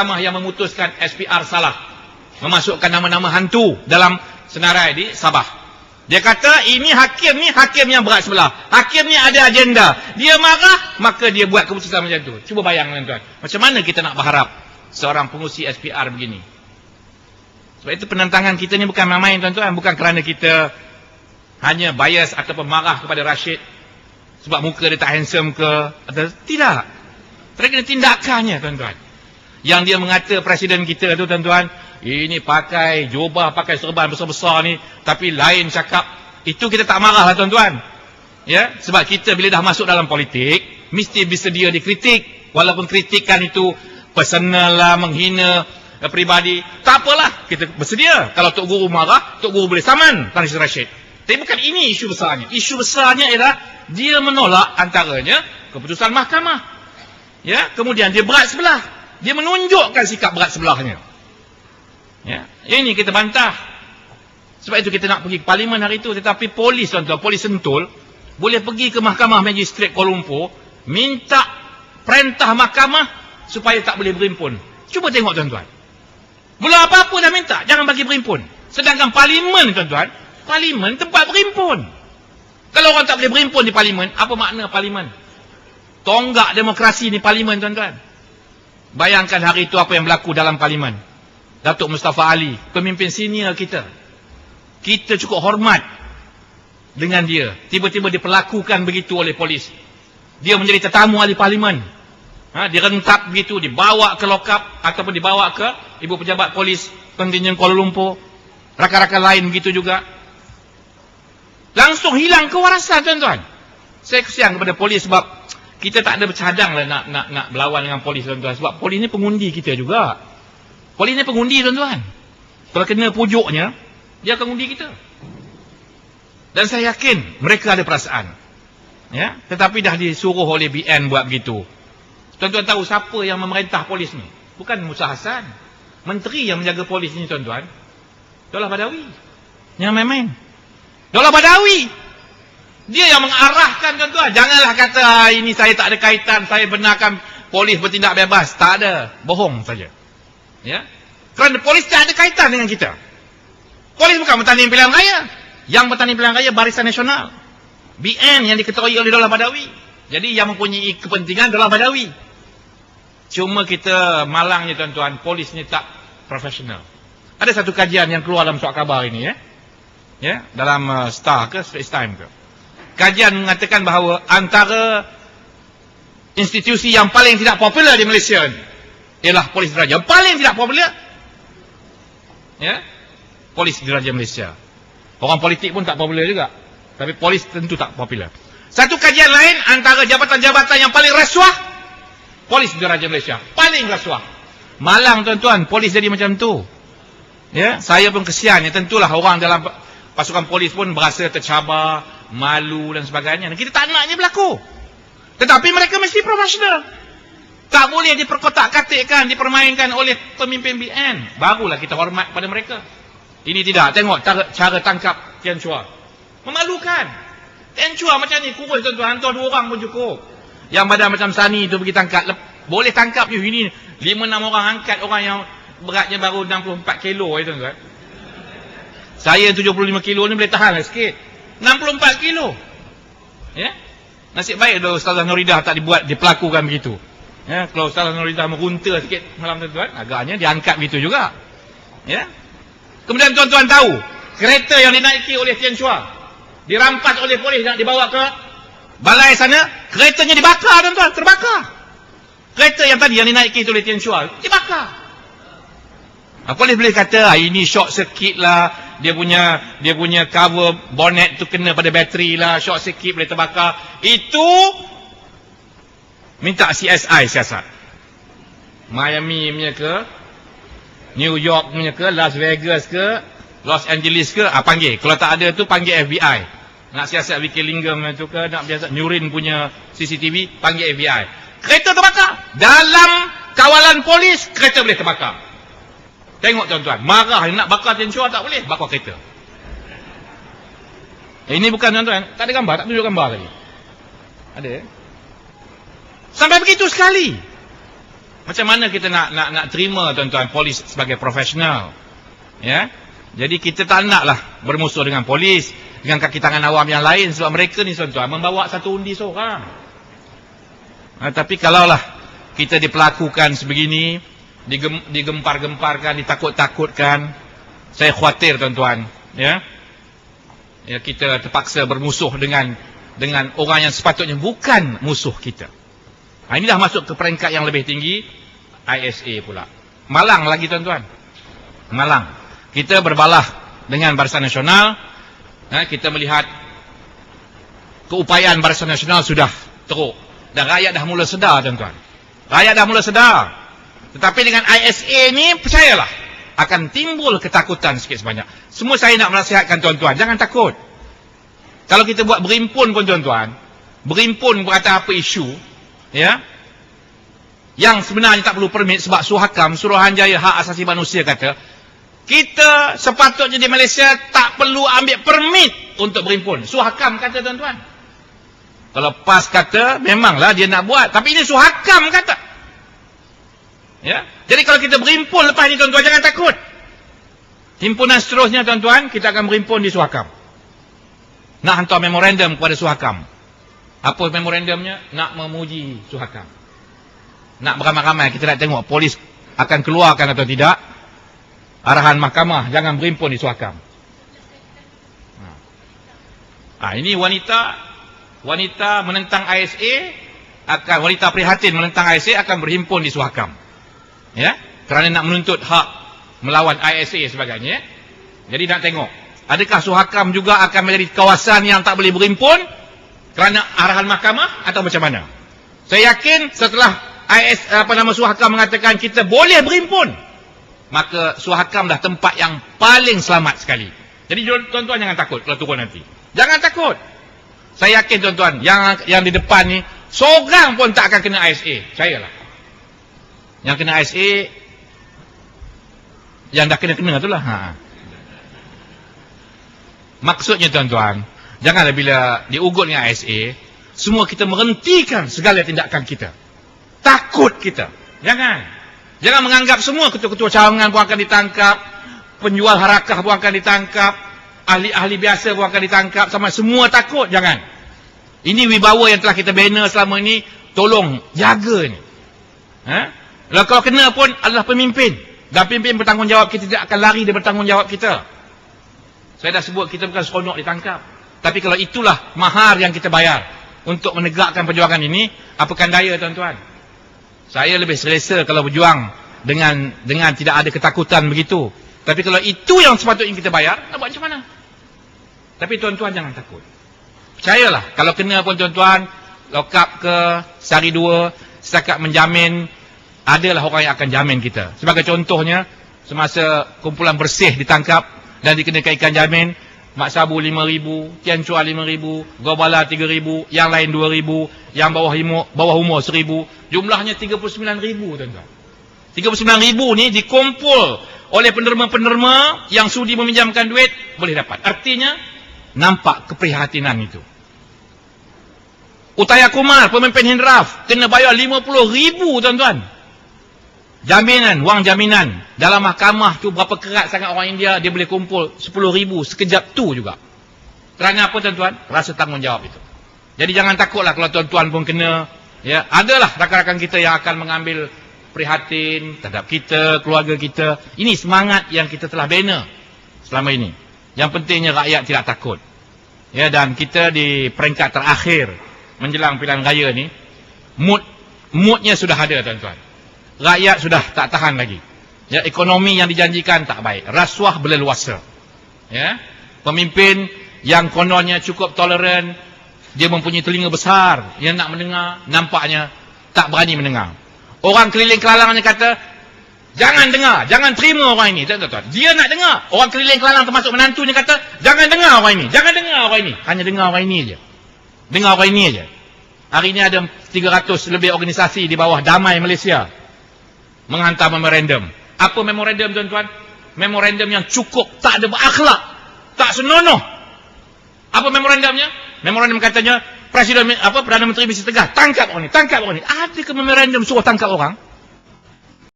mahkamah yang memutuskan SPR salah memasukkan nama-nama hantu dalam senarai di Sabah. Dia kata ini hakim yang berat sebelah. Hakim ni ada agenda. Dia marah, maka dia buat keputusan macam tu. Cuba bayangkan tuan. Macam mana kita nak berharap seorang pengurusi SPR begini? Sebab itu penentangan kita ni bukan main-main tuan-tuan. Bukan kerana kita hanya bias ataupun marah kepada Rashid sebab muka dia tak handsome ke. Tidak. Mereka kena tindakannya tuan-tuan. Yang dia mengata presiden kita tu tuan-tuan, ini pakai jubah, pakai serban besar-besar ni, tapi lain cakap, itu kita tak marah lah tuan-tuan. Ya, sebab kita bila dah masuk dalam politik, mesti bersedia dikritik. Walaupun kritikan itu personal lah, menghina peribadi, tak apalah, kita bersedia. Kalau Tok Guru marah, Tok Guru boleh saman Tan Sri Rashid. Tapi bukan ini isu besarnya. Isu besarnya ialah dia menolak antaranya keputusan mahkamah. Ya, kemudian dia berat sebelah. Dia menunjukkan sikap berat sebelahnya. Ya, ini kita bantah. Sebab itu kita nak pergi ke parlimen hari itu. Tetapi polis tuan-tuan, polis Sentul boleh pergi ke mahkamah Magistrat Kuala Lumpur, minta perintah mahkamah supaya tak boleh berimpun. Cuba tengok tuan-tuan. Belum apa-apa dah minta, jangan bagi berimpun. Sedangkan parlimen tuan-tuan, parlimen tempat berimpun. Kalau orang tak boleh berimpun di parlimen, apa makna parlimen? Tonggak demokrasi di parlimen tuan-tuan. Bayangkan hari itu apa yang berlaku dalam parlimen. Datuk Mustafa Ali, pemimpin senior kita. Kita cukup hormat dengan dia. Tiba-tiba diperlakukan begitu oleh polis. Dia menjadi tetamu ahli parlimen. Direntap begitu, dibawa ke lokap ataupun dibawa ke ibu pejabat polis kontingen Kuala Lumpur. Rakan-rakan lain begitu juga. Langsung hilang kewarasan tuan-tuan. Saya kesian kepada polis sebab kita tak ada bercadang lah nak berlawan dengan polis tuan-tuan. Sebab polis ni pengundi kita juga. Polis ni pengundi tuan-tuan. Kalau kena pujuknya, dia akan undi kita. Dan saya yakin mereka ada perasaan. Ya, tetapi dah disuruh oleh BN buat begitu. Tuan-tuan tahu siapa yang memerintah polis ni? Bukan Musa Hassan. Menteri yang menjaga polis ni tuan-tuan, Daulah Badawi. Yang main-main. Daulah Badawi. Dia yang mengarahkan tuan-tuan. Janganlah kata ini saya tak ada kaitan, saya benarkan polis bertindak bebas. Tak ada. Bohong saja. Ya, kerana polis tak ada kaitan dengan kita. Polis bukan bertanding pilihan raya. Yang bertanding pilihan raya Barisan Nasional, BN yang diketuai oleh Daulah Badawi. Jadi yang mempunyai kepentingan Daulah Badawi. Cuma kita malangnya tuan-tuan, polis ni tak profesional. Ada satu kajian yang keluar dalam surat khabar ini ya, dalam Star ke Straits Time ke. Kajian mengatakan bahawa antara institusi yang paling tidak popular di Malaysia ni ialah Polis Diraja. Paling tidak popular, ya, Polis Diraja Malaysia. Orang politik pun tak popular juga. Tapi polis tentu tak popular. Satu kajian lain, antara jabatan-jabatan yang paling rasuah, Polis Diraja Malaysia. Paling rasuah. Malang tuan-tuan, polis jadi macam tu. Ya, saya pun kesian. Ya, tentulah orang dalam pasukan polis pun berasa tercabar, malu dan sebagainya. Dan kita tak naknya berlaku. Tetapi mereka mesti profesional. Tak boleh diperkotak-katikkan, dipermainkan oleh pemimpin BN. Barulah kita hormat pada mereka. Ini tidak. Tengok cara tangkap Tian Chua. Memalukan. Tian Chua macam ni, kurus tuan-tuan. Hantar 2 orang pun cukup. Yang badan macam Sani tu pergi tangkap. Boleh tangkap je. Ini 5-6 orang angkat orang yang beratnya baru 64 kilo. Tuan-tuan. Saya 75 kilo ni boleh tahan lah sikit. 64 kilo. Ya? Nasib baik kalau Ustazah Nuridah tak dipelakukan begitu. Ya, kalau Ustazah Nuridah merunta sikit malam tuan-tuan, agaknya diangkat begitu juga. Ya. Kemudian tuan-tuan tahu, kereta yang dinaiki oleh Tian Chua dirampas oleh polis nak dibawa ke balai sana, keretanya dibakar tuan-tuan, terbakar. Kereta yang tadi yang dinaiki oleh Tian Chua dibakar. Polis boleh kata ini short circuit lah, dia punya cover bonnet tu kena pada bateri lah, short circuit boleh terbakar. Itu minta CSI siasat. Miami punya ke, New York punya ke, Las Vegas ke, Los Angeles ke, panggil. Kalau tak ada tu panggil FBI. Nak siasat Vicky Lingham tu ke, nak siasat Nurin punya CCTV, panggil FBI. Kereta terbakar. Dalam kawalan polis, kereta boleh terbakar. Tengok tuan-tuan, marah nak bakar Tian Chua tak boleh, bakar kereta. Ini bukan tuan-tuan, tak ada gambar, tak tunjuk gambar tadi. Ada. Sampai begitu sekali. Macam mana kita nak terima tuan-tuan polis sebagai profesional? Ya. Jadi kita tak naklah bermusuh dengan polis, dengan kaki tangan awam yang lain, sebab mereka ni tuan-tuan membawa satu undi seorang. Tapi kalaulah kita diperlakukan sebegini, digempar-gemparkan, ditakut-takutkan, saya khawatir tuan-tuan, ya, kita terpaksa bermusuh dengan orang yang sepatutnya bukan musuh kita. Ini dah masuk ke peringkat yang lebih tinggi, ISA pula. Malang lagi tuan-tuan. Malang. Kita berbalah dengan Barisan Nasional. Kita melihat keupayaan Barisan Nasional sudah teruk. Dan rakyat dah mula sedar tuan-tuan. Rakyat dah mula sedar. Tetapi dengan ISA ni, percayalah, akan timbul ketakutan sikit sebanyak. Semua saya nak menasihatkan tuan-tuan, jangan takut. Kalau kita buat berimpun pun tuan-tuan, berimpun berkata apa isu, ya, yang sebenarnya tak perlu permit, sebab Suhakam, Suruhanjaya Hak Asasi Manusia kata, kita sepatutnya di Malaysia tak perlu ambil permit untuk berimpun. Suhakam kata tuan-tuan. Kalau PAS kata, memanglah dia nak buat, tapi ini Suhakam kata. Ya, jadi kalau kita berimpun lepas ni tuan-tuan, jangan takut. Himpunan seterusnya tuan-tuan, kita akan berimpun di Suhakam. Nak hantar memorandum kepada Suhakam. Apa memorandumnya? Nak memuji Suhakam. Nak beramai-ramai, kita nak tengok polis akan keluarkan atau tidak arahan mahkamah, jangan berimpun di Suhakam. Ini wanita menentang ISA, wanita prihatin menentang ISA akan berhimpun di Suhakam. Ya, kerana nak menuntut hak melawan ISA sebagainya. Jadi nak tengok, adakah Suhakam juga akan menjadi kawasan yang tak boleh berimpun kerana arahan mahkamah atau macam mana? Saya yakin setelah Suhakam mengatakan kita boleh berimpun, maka Suhakam dah tempat yang paling selamat sekali. Jadi tuan-tuan jangan takut kalau turun nanti. Jangan takut. Saya yakin tuan-tuan, yang di depan ni seorang pun tak akan kena ISA. Percayalah. Yang kena ISA, yang dah kena tu lah. Maksudnya tuan-tuan, janganlah bila diugut dengan ISA, semua kita menghentikan segala tindakan kita. Takut kita. Jangan menganggap semua ketua-ketua cawangan pun akan ditangkap, penjual harakah pun akan ditangkap, ahli-ahli biasa pun akan ditangkap, sama semua takut. Jangan. Ini wibawa yang telah kita bina selama ini, tolong jaga ni. Kalau kena pun adalah pemimpin, dan pemimpin bertanggungjawab, kita tidak akan lari dari bertanggungjawab kita. Saya dah sebut, kita bukan seronok ditangkap, tapi kalau itulah mahar yang kita bayar untuk menegakkan perjuangan ini, apakan daya tuan-tuan. Saya lebih selesa kalau berjuang dengan tidak ada ketakutan begitu. Tapi kalau itu yang sepatutnya kita bayar, nak buat macam mana? Tapi tuan-tuan jangan takut. Percayalah, kalau kena pun tuan-tuan, lokap ke, sehari dua, setakat menjamin, adalah orang yang akan jamin kita. Sebagai contohnya, semasa kumpulan bersih ditangkap dan dikenakan ikan jamin, Mak Sabu 5,000, Tian Chua 5,000, Gobala 3,000, yang lain 2,000, yang bawah umur 1,000, jumlahnya 39,000 tuan-tuan. 39,000 ni dikumpul oleh penderma-penderma yang sudi meminjamkan duit, boleh dapat. Artinya, nampak keprihatinan itu. Utaya Kumar, pemimpin Hindraf, kena bayar 50,000 tuan-tuan. Jaminan, wang jaminan. Dalam mahkamah tu berapa kerat sangat orang India, dia boleh kumpul 10,000 sekejap tu juga. Kerana apa tuan-tuan? Rasa tanggungjawab itu. Jadi jangan takutlah kalau tuan-tuan pun kena. Ya, adalah rakan-rakan kita yang akan mengambil prihatin terhadap kita, keluarga kita. Ini semangat yang kita telah bina selama ini. Yang pentingnya rakyat tidak takut. Ya, dan kita di peringkat terakhir menjelang pilihan raya ni, moodnya sudah ada tuan-tuan. Rakyat sudah tak tahan lagi. Ya, ekonomi yang dijanjikan tak baik. Rasuah berleluasa. Ya, pemimpin yang kononnya cukup toleran, dia mempunyai telinga besar, yang nak mendengar, nampaknya tak berani mendengar. Orang keliling Kelantan kata, jangan dengar, jangan terima orang ini. Tuan-tuan, dia nak dengar. Orang keliling Kelantan termasuk menantunya kata, jangan dengar orang ini, jangan dengar orang ini. Hanya dengar orang ini aja. Dengar orang ini aja. Hari ini ada 300 lebih organisasi di bawah Damai Malaysia menghantar memorandum. Apa memorandum tuan-tuan? Memorandum yang cukup, tak ada berakhlak, tak senonoh. Apa memorandumnya? Memorandum katanya, Perdana Menteri mesti tegas, tangkap orang ni, tangkap orang ni. Ada ke memorandum suruh tangkap orang?